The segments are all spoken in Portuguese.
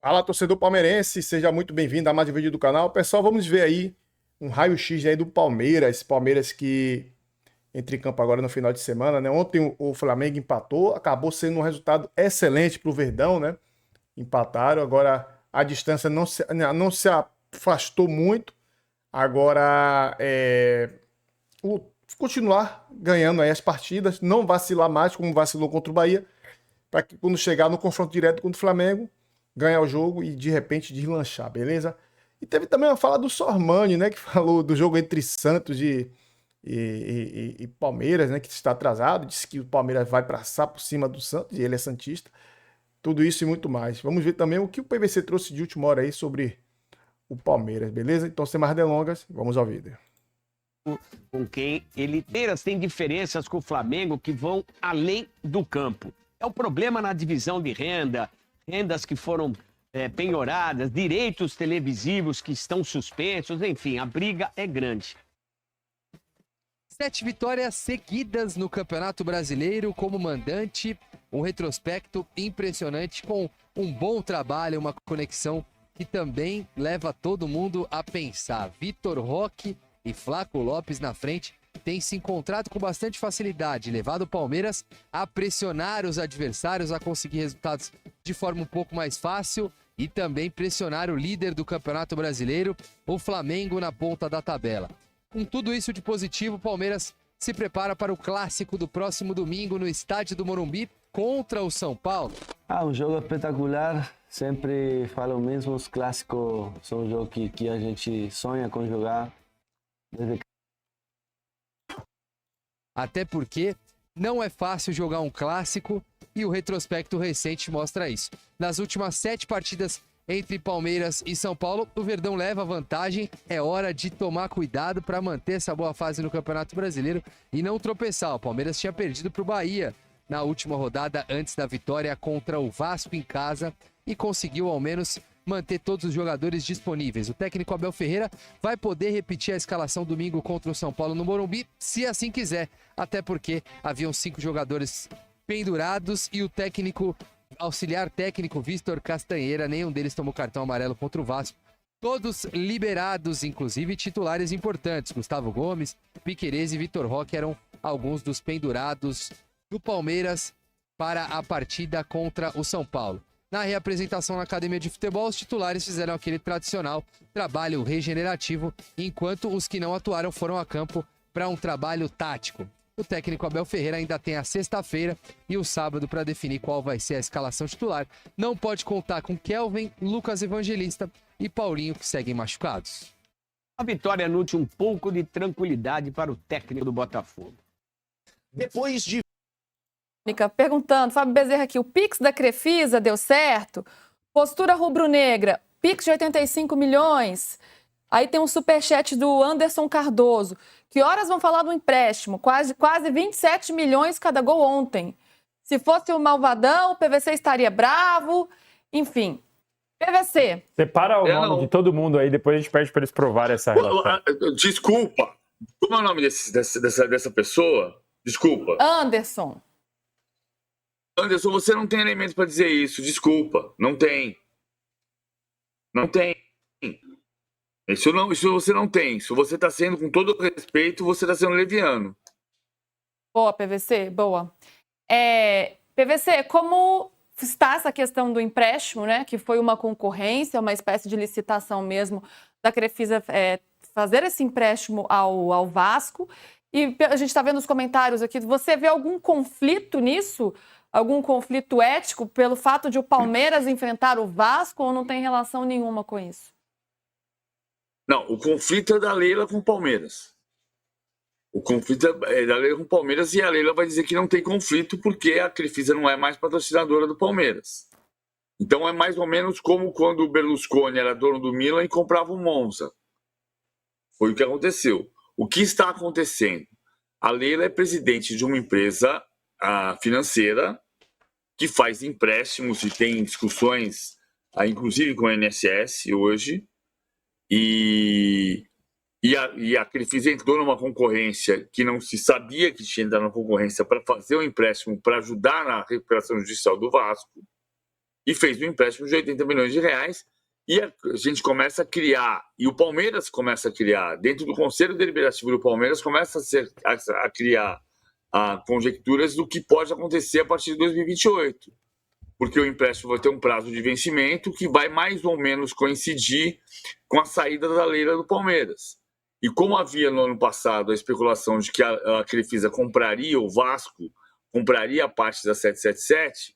Fala, torcedor palmeirense, seja muito bem-vindo a mais um vídeo do canal. Pessoal, vamos ver aí um raio-x aí do Palmeiras. Palmeiras que entra em campo agora no final de semana, né? Ontem o Flamengo empatou, acabou sendo um resultado excelente para o Verdão, né? Empataram, agora a distância não se afastou muito. Agora o- continuar ganhando aí as partidas, não vacilar mais como vacilou contra o Bahia, para que quando chegar no confronto direto contra o Flamengo, ganhar o jogo e de repente deslanchar, beleza? E teve também uma fala do Sormani, né, que falou do jogo entre Santos e Palmeiras, né, que está atrasado, disse que o Palmeiras vai passar por cima do Santos e ele é santista. Tudo isso e muito mais. Vamos ver também o que o PVC trouxe de última hora aí sobre o Palmeiras, beleza? Então, sem mais delongas, vamos ao vídeo. Com quem ele tem diferenças com o Flamengo que vão além do campo. É o problema na divisão de renda, rendas que foram penhoradas, direitos televisivos que estão suspensos, enfim, a briga é grande. 7 vitórias seguidas no Campeonato Brasileiro como mandante, um retrospecto impressionante com um bom trabalho, uma conexão que também leva todo mundo a pensar. Vitor Roque e Flaco Lopes na frente têm se encontrado com bastante facilidade, levado o Palmeiras a pressionar os adversários, a conseguir resultados de forma um pouco mais fácil e também pressionar o líder do Campeonato Brasileiro, o Flamengo, na ponta da tabela. Com tudo isso de positivo, o Palmeiras se prepara para o clássico do próximo domingo no estádio do Morumbi contra o São Paulo. Um jogo espetacular. Sempre falo o mesmo, os clássicos são um jogo que a gente sonha com jogar. Até porque não é fácil jogar um clássico e o retrospecto recente mostra isso. Nas últimas 7 partidas entre Palmeiras e São Paulo, o Verdão leva vantagem. É hora de tomar cuidado para manter essa boa fase no Campeonato Brasileiro e não tropeçar. O Palmeiras tinha perdido para o Bahia na última rodada antes da vitória contra o Vasco em casa e conseguiu ao menos manter todos os jogadores disponíveis. O técnico Abel Ferreira vai poder repetir a escalação domingo contra o São Paulo no Morumbi, se assim quiser, até porque haviam 5 jogadores pendurados e o auxiliar técnico Vítor Castanheira, nenhum deles tomou cartão amarelo contra o Vasco. Todos liberados, inclusive titulares importantes. Gustavo Gomes, Piquerez e Vitor Roque eram alguns dos pendurados do Palmeiras para a partida contra o São Paulo. Na reapresentação na academia de futebol, os titulares fizeram aquele tradicional trabalho regenerativo, enquanto os que não atuaram foram a campo para um trabalho tático. O técnico Abel Ferreira ainda tem a sexta-feira e o sábado para definir qual vai ser a escalação titular. Não pode contar com Kelvin, Lucas Evangelista e Paulinho, que seguem machucados. A vitória nutre um pouco de tranquilidade para o técnico do Botafogo. Depois de Perguntando, Fábio Bezerra aqui, o Pix da Crefisa deu certo? Postura rubro-negra, Pix de 85 milhões. Aí tem um superchat do Anderson Cardoso. Que horas vão falar do empréstimo? Quase 27 milhões cada gol ontem. Se fosse o Malvadão, o PVC estaria bravo. Enfim, PVC. Separa o nome de todo mundo aí, depois a gente pede para eles provarem essa relação. Desculpa. Como é o nome dessa pessoa? Desculpa. Anderson. Anderson, você não tem elementos para dizer isso. Desculpa. Não tem. Não tem. Isso você não tem. Isso você está sendo, com todo respeito, você está sendo leviano. Boa, PVC, boa. PVC, como está essa questão do empréstimo, né? Que foi uma concorrência, uma espécie de licitação mesmo da Crefisa fazer esse empréstimo ao Vasco. E a gente está vendo os comentários aqui. Você vê algum conflito nisso? Algum conflito ético pelo fato de o Palmeiras enfrentar o Vasco ou não tem relação nenhuma com isso? Não, o conflito é da Leila com o Palmeiras. O conflito é da Leila com o Palmeiras e a Leila vai dizer que não tem conflito porque a Crefisa não é mais patrocinadora do Palmeiras. Então é mais ou menos como quando o Berlusconi era dono do Milan e comprava o Monza. Foi o que aconteceu. O que está acontecendo? A Leila é presidente de uma empresa financeira que faz empréstimos e tem discussões, inclusive com o INSS hoje, e a Crefisa entrou numa concorrência que não se sabia que tinha entrado na concorrência para fazer um empréstimo para ajudar na recuperação judicial do Vasco. e fez um empréstimo de 80 milhões de reais. E a gente começa a criar, e o Palmeiras começa a criar, dentro do Conselho Deliberativo do Palmeiras, começa a criar conjecturas do que pode acontecer a partir de 2028. Porque o empréstimo vai ter um prazo de vencimento que vai mais ou menos coincidir com a saída da Leila do Palmeiras. E como havia no ano passado a especulação de que a Crefisa compraria o Vasco, compraria a parte da 777,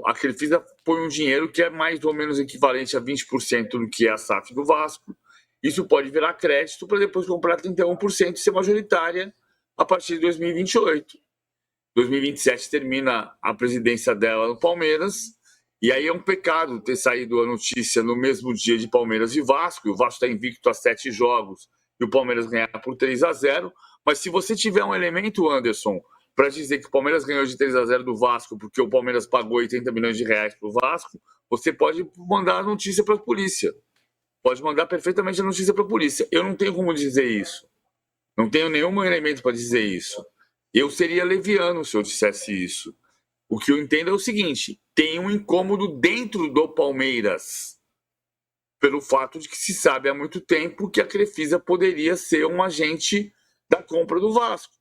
a Crefisa põe um dinheiro que é mais ou menos equivalente a 20% do que é a SAF do Vasco. Isso pode virar crédito para depois comprar 31% e ser majoritária a partir de 2028. 2027 termina a presidência dela no Palmeiras, e aí é um pecado ter saído a notícia no mesmo dia de Palmeiras e Vasco, e o Vasco está invicto a 7 jogos, e o Palmeiras ganhar por 3-0, mas se você tiver um elemento, Anderson, para dizer que o Palmeiras ganhou de 3-0 do Vasco porque o Palmeiras pagou 80 milhões de reais para o Vasco, você pode mandar a notícia para a polícia. Pode mandar perfeitamente a notícia para a polícia. Eu não tenho como dizer isso. Não tenho nenhum elemento para dizer isso. Eu seria leviano se eu dissesse isso. O que eu entendo é o seguinte: tem um incômodo dentro do Palmeiras, pelo fato de que se sabe há muito tempo que a Crefisa poderia ser um agente da compra do Vasco.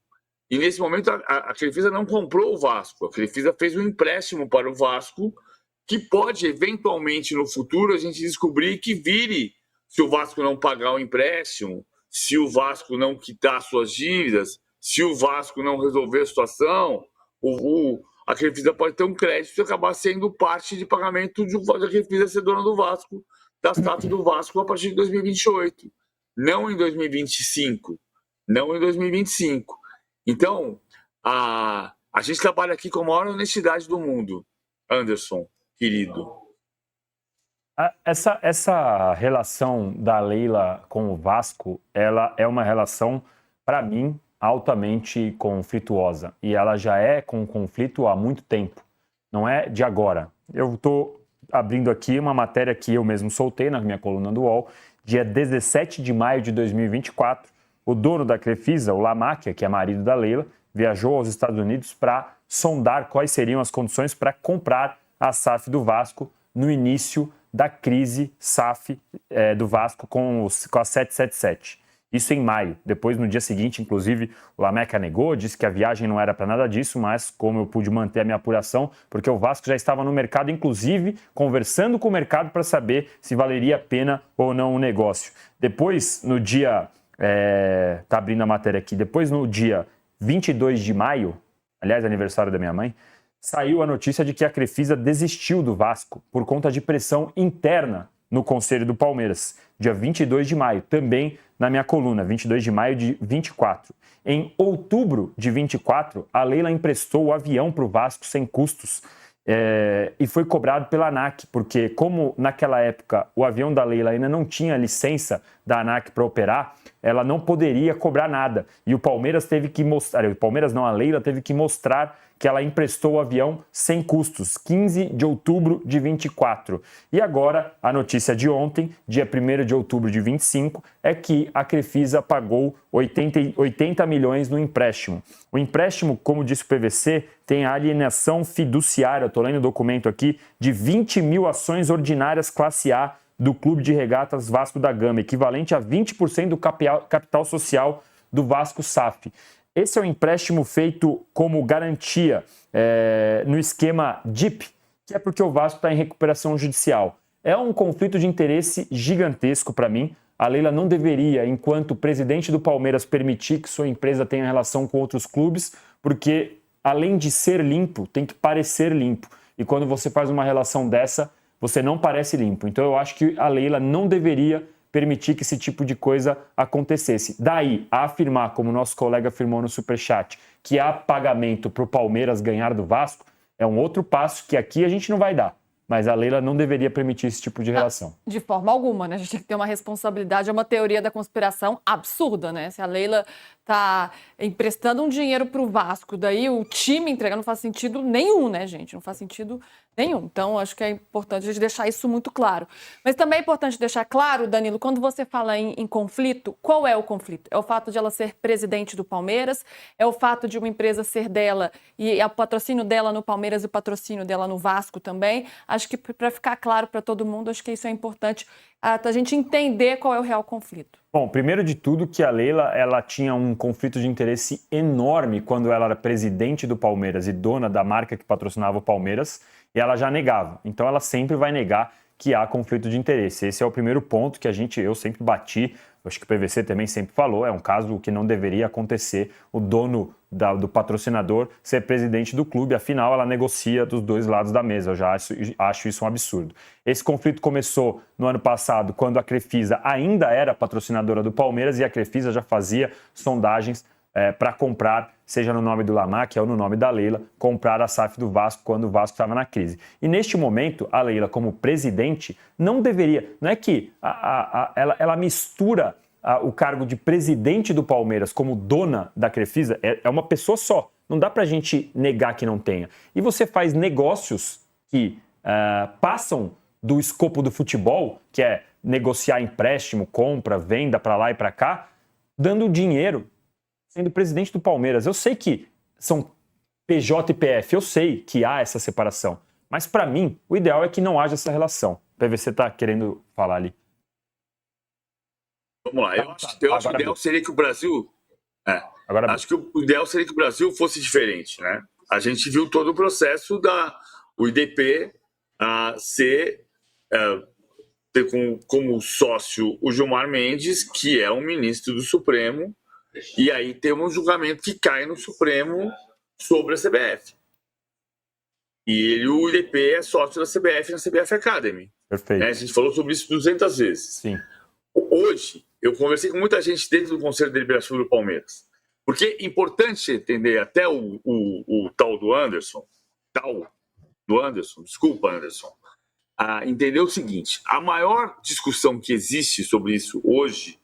E nesse momento a Crefisa não comprou o Vasco. A Crefisa fez um empréstimo para o Vasco que pode, eventualmente, no futuro, a gente descobrir que vire, se o Vasco não pagar o empréstimo, se o Vasco não quitar suas dívidas, se o Vasco não resolver a situação, a Crefisa pode ter um crédito e acabar sendo parte de pagamento da Crefisa ser dona do Vasco, da SAF do Vasco a partir de 2028. Não em 2025. Não em 2025. Então, a gente trabalha aqui com a maior honestidade do mundo, Anderson, querido. Essa relação da Leila com o Vasco, ela é uma relação, para mim, altamente conflituosa. E ela já é com conflito há muito tempo. Não é de agora. Eu estou abrindo aqui uma matéria que eu mesmo soltei na minha coluna do UOL, dia 17 de maio de 2024. O dono da Crefisa, o Lamáquia, que é marido da Leila, viajou aos Estados Unidos para sondar quais seriam as condições para comprar a SAF do Vasco no início da crise SAF do Vasco com a 777. Isso em maio. Depois, no dia seguinte, inclusive, o Lamáquia negou, disse que a viagem não era para nada disso, mas como eu pude manter a minha apuração, porque o Vasco já estava no mercado, inclusive, conversando com o mercado para saber se valeria a pena ou não o negócio. Depois, no dia... tá abrindo a matéria aqui. Depois, no dia 22 de maio, aliás, aniversário da minha mãe, saiu a notícia de que a Crefisa desistiu do Vasco por conta de pressão interna no Conselho do Palmeiras. Dia 22 de maio, também na minha coluna, 22 de maio de 24. Em outubro de 24, a Leila emprestou o avião para o Vasco sem custos e foi cobrado pela ANAC, porque como naquela época o avião da Leila ainda não tinha licença da ANAC para operar, ela não poderia cobrar nada. E o Palmeiras teve que mostrar, a Leila teve que mostrar que ela emprestou o avião sem custos, 15 de outubro de 24. E agora, a notícia de ontem, dia 1º de outubro de 25, é que a Crefisa pagou 80 milhões no empréstimo. O empréstimo, como disse o PVC, tem a alienação fiduciária, estou lendo o documento aqui, de 20 mil ações ordinárias classe A do Clube de Regatas Vasco da Gama, equivalente a 20% do capital social do Vasco SAF. Esse é um empréstimo feito como garantia no esquema DIP, que é porque o Vasco está em recuperação judicial. É um conflito de interesse gigantesco para mim. A Leila não deveria, enquanto presidente do Palmeiras, permitir que sua empresa tenha relação com outros clubes, porque além de ser limpo, tem que parecer limpo. E quando você faz uma relação dessa, você não parece limpo. Então eu acho que a Leila não deveria permitir que esse tipo de coisa acontecesse. Daí, a afirmar, como o nosso colega afirmou no Superchat, que há pagamento para o Palmeiras ganhar do Vasco, é um outro passo que aqui a gente não vai dar. Mas a Leila não deveria permitir esse tipo de relação. De forma alguma, né? A gente tem que ter uma responsabilidade, é uma teoria da conspiração absurda, né? Se a Leila tá emprestando um dinheiro pro Vasco, daí o time entrega, não faz sentido nenhum, né, gente? Não faz sentido Nenhum. Então, acho que é importante a gente deixar isso muito claro. Mas também é importante deixar claro, Danilo, quando você fala em conflito, qual é o conflito? É o fato de ela ser presidente do Palmeiras? É o fato de uma empresa ser dela e o patrocínio dela no Palmeiras e o patrocínio dela no Vasco também? Acho que para ficar claro para todo mundo, acho que isso é importante, a gente entender qual é o real conflito. Bom, primeiro de tudo que a Leila, ela tinha um conflito de interesse enorme quando ela era presidente do Palmeiras e dona da marca que patrocinava o Palmeiras, e ela já negava. Então ela sempre vai negar que há conflito de interesse. Esse é o primeiro ponto que eu sempre bati, acho que o PVC também sempre falou, é um caso que não deveria acontecer, o dono do patrocinador ser presidente do clube, afinal ela negocia dos dois lados da mesa, eu já acho isso um absurdo. Esse conflito começou no ano passado, quando a Crefisa ainda era patrocinadora do Palmeiras e a Crefisa já fazia sondagens para comprar, seja no nome do Lamac ou no nome da Leila, comprar a SAF do Vasco quando o Vasco estava na crise. E neste momento, a Leila, como presidente, não é que ela mistura o cargo de presidente do Palmeiras como dona da Crefisa, é uma pessoa só. Não dá para a gente negar que não tenha. E você faz negócios que passam do escopo do futebol, que é negociar empréstimo, compra, venda para lá e para cá, dando dinheiro, sendo presidente do Palmeiras. Eu sei que são PJ e PF, eu sei que há essa separação. Mas, para mim, o ideal é que não haja essa relação. O PVC está querendo falar ali. Vamos lá. Eu acho que o ideal seria que o Brasil... acho que o ideal seria que o Brasil fosse diferente, né? A gente viu todo o processo o IDP ter como sócio o Gilmar Mendes, que é um ministro do Supremo, e aí tem um julgamento que cai no Supremo sobre a CBF. E o IDP é sócio da CBF na CBF Academy. Perfeito. A gente falou sobre isso 200 vezes. Sim. Hoje, eu conversei com muita gente dentro do Conselho Deliberativo do Palmeiras. Porque é importante entender, até o tal do Anderson, desculpa, Anderson, entender o seguinte: a maior discussão que existe sobre isso hoje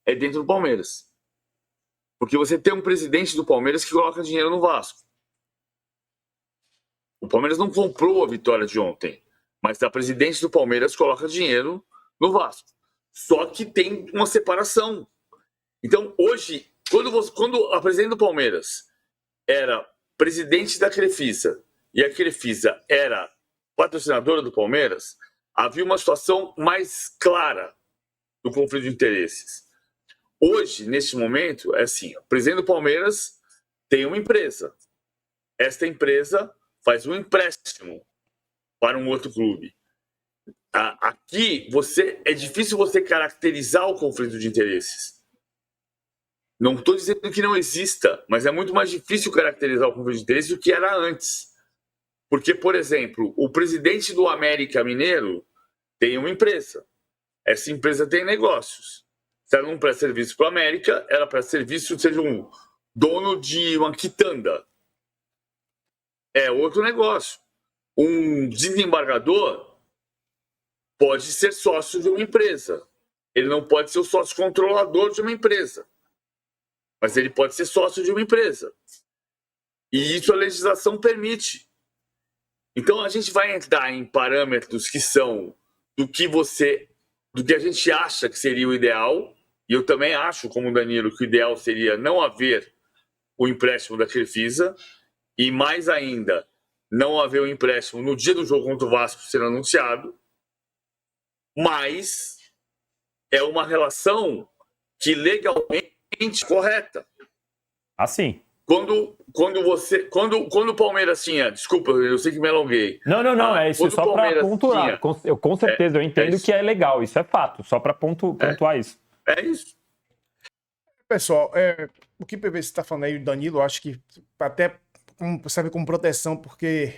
é dentro do Palmeiras. Porque você tem um presidente do Palmeiras que coloca dinheiro no Vasco. O Palmeiras não comprou a vitória de ontem, mas a presidente do Palmeiras coloca dinheiro no Vasco. Só que tem uma separação. Então, hoje, quando a presidente do Palmeiras era presidente da Crefisa e a Crefisa era patrocinadora do Palmeiras, havia uma situação mais clara do conflito de interesses. Hoje, neste momento, é assim: o presidente do Palmeiras tem uma empresa. Esta empresa faz um empréstimo para um outro clube. Aqui, é difícil você caracterizar o conflito de interesses. Não estou dizendo que não exista, mas é muito mais difícil caracterizar o conflito de interesses do que era antes. Porque, por exemplo, o presidente do América Mineiro tem uma empresa. Essa empresa tem negócios. Se ela não presta serviço para a América, ela presta serviço, seja um dono de uma quitanda. É outro negócio. Um desembargador pode ser sócio de uma empresa. Ele não pode ser o sócio controlador de uma empresa. Mas ele pode ser sócio de uma empresa. E isso a legislação permite. Então a gente vai entrar em parâmetros que são do que a gente acha que seria o ideal. E eu também acho, como o Danilo, que o ideal seria não haver o empréstimo da Crefisa e, mais ainda, não haver o empréstimo no dia do jogo contra o Vasco sendo anunciado, mas é uma relação que legalmente é correta. Assim. Quando o Palmeiras tinha... Desculpa, eu sei que me alonguei. Não, é isso só para pontuar. Com certeza, eu entendo que é legal, isso é fato, só para pontuar isso. É isso. Pessoal, o que o PVC está falando aí, o Danilo, eu acho que até serve como proteção, porque,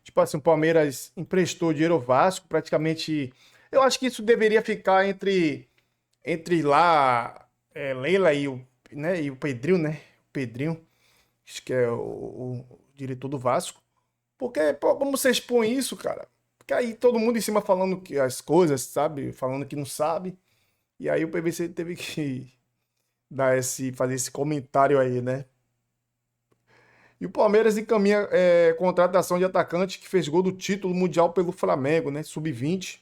tipo assim, o Palmeiras emprestou dinheiro ao Vasco, praticamente. Eu acho que isso deveria ficar entre lá, Leila e o Pedrinho, né? O Pedrinho, acho que é o diretor do Vasco. Porque, pô, como você expõe isso, cara? Porque aí todo mundo em cima falando que as coisas, sabe? Falando que não sabe. E aí o PVC teve que fazer esse comentário aí, né? E o Palmeiras encaminha contratação de atacante que fez gol do título mundial pelo Flamengo, né? Sub-20.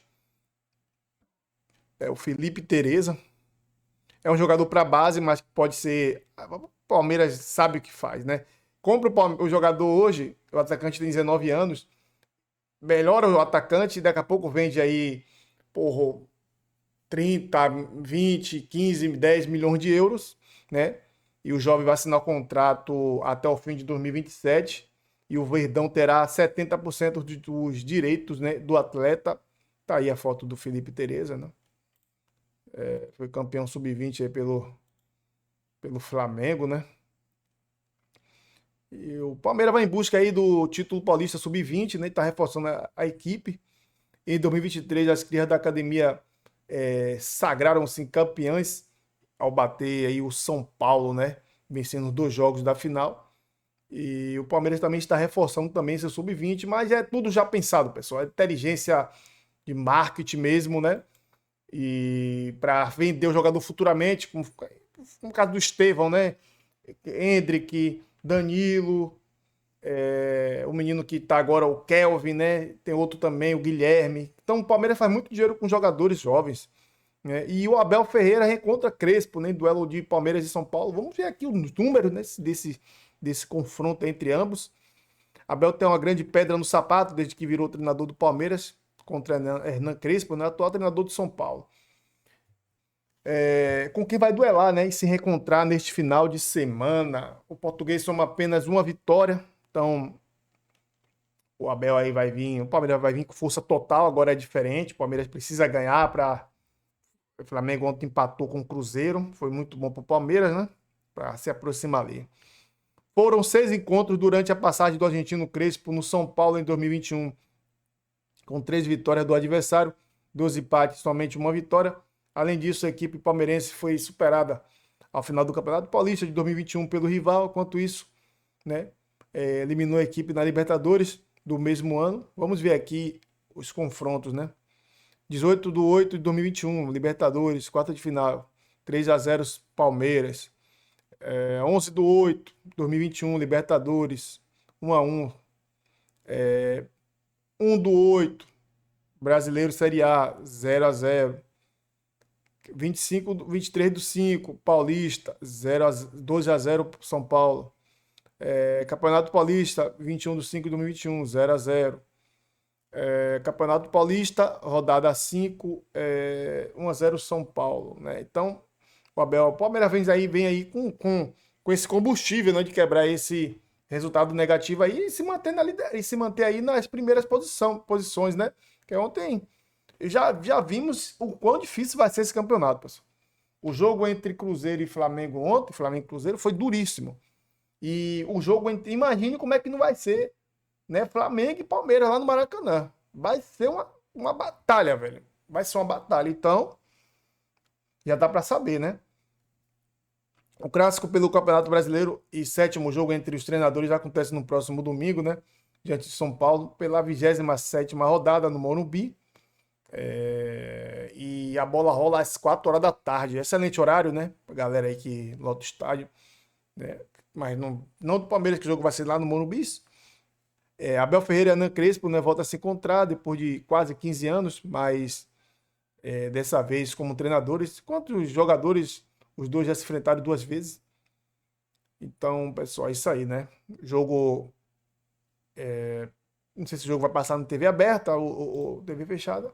É o Felipe Tereza. É um jogador para base, mas pode ser. O Palmeiras sabe o que faz, né? Compra o jogador hoje, o atacante tem 19 anos, melhora o atacante e daqui a pouco vende aí, porra, 30, 20, 15, 10 milhões de euros, né? E o jovem vai assinar o contrato até o fim de 2027 e o Verdão terá 70% dos direitos, né, do atleta. Tá aí a foto do Felipe Tereza, né? Foi campeão sub-20 aí pelo Flamengo, né? E o Palmeiras vai em busca aí do título paulista sub-20, né? Tá reforçando a equipe. Em 2023, as crias da academia sagraram-se campeãs ao bater aí o São Paulo, né? Vencendo 2 jogos da final. E o Palmeiras também está reforçando também seu sub-20, mas é tudo já pensado, pessoal. É inteligência de marketing mesmo, né? E para vender o jogador futuramente, como no caso do Estevão, né? Hendrick, Danilo, o menino que tá agora, o Kelvin, né? Tem outro também, o Guilherme. Então o Palmeiras faz muito dinheiro com jogadores jovens, né? E o Abel Ferreira reencontra Crespo, né? Duelo de Palmeiras e São Paulo. Vamos ver aqui os números, né? Desse confronto entre ambos. Abel tem uma grande pedra no sapato desde que virou treinador do Palmeiras, contra Hernan Crespo, né? Atual treinador do São Paulo. Com quem vai duelar, né? E se reencontrar neste final de semana. O português soma apenas uma vitória. Então, o Abel aí vai vir, o Palmeiras vai vir com força total, agora é diferente. O Palmeiras precisa ganhar para. O Flamengo ontem empatou com o Cruzeiro. Foi muito bom para o Palmeiras, né? Para se aproximar ali. Foram 6 encontros durante a passagem do argentino Crespo no São Paulo em 2021. Com 3 vitórias do adversário, 2 empates, somente uma vitória. Além disso, a equipe palmeirense foi superada ao final do Campeonato Paulista de 2021 pelo rival. Enquanto isso, né, eliminou a equipe na Libertadores do mesmo ano. Vamos ver aqui os confrontos, né? 18/8 de 2021, Libertadores, quarta de final, 3-0 Palmeiras. 11/8 de 2021, Libertadores, 1-1. 1/8, Brasileiro Série A, 0-0. 23/5, Paulista, 2-0 São Paulo. Campeonato Paulista, 21/5 de 2021, 0-0. Campeonato Paulista, rodada 5, 1-0 São Paulo, né? Então, o Palmeiras vem aí com esse combustível, né, de quebrar esse resultado negativo aí e se manter aí nas primeiras posições, né? Que ontem já vimos o quão difícil vai ser esse campeonato, pessoal. O jogo entre Cruzeiro e Flamengo ontem, Flamengo e Cruzeiro, foi duríssimo. E o jogo imagine como é que não vai ser, né? Flamengo e Palmeiras lá no Maracanã. Vai ser uma batalha, velho. Vai ser uma batalha. Então, já dá para saber, né? O clássico pelo Campeonato Brasileiro e 7º jogo entre os treinadores acontece no próximo domingo, né? Diante de São Paulo, pela 27ª rodada no Morumbi. E a bola rola às 4 horas da tarde. Excelente horário, né? Pra galera aí que lota o estádio, né? Mas não do Palmeiras, que o jogo vai ser lá no Morumbi. Abel Ferreira e Hernan Crespo, né, volta a se encontrar depois de quase 15 anos, mas dessa vez como treinadores. Enquanto os jogadores, os dois já se enfrentaram 2 vezes. Então, pessoal, é isso aí, né? Jogo. Não sei se o jogo vai passar na TV aberta ou TV fechada.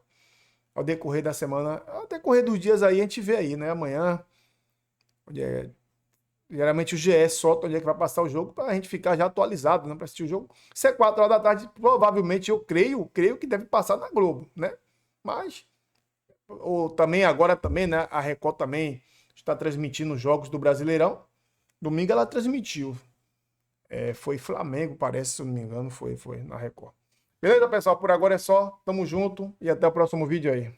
Ao decorrer da semana, ao decorrer dos dias aí, a gente vê aí, né? Amanhã, geralmente o GE solta onde é que vai passar o jogo para a gente ficar já atualizado, né? Para assistir o jogo. Se é 4 horas da tarde, provavelmente eu creio que deve passar na Globo, né? Mas, também agora também, né? A Record também está transmitindo os jogos do Brasileirão. Domingo ela transmitiu. Foi Flamengo, parece, se eu não me engano, foi na Record. Beleza, pessoal? Por agora é só. Tamo junto e até o próximo vídeo aí.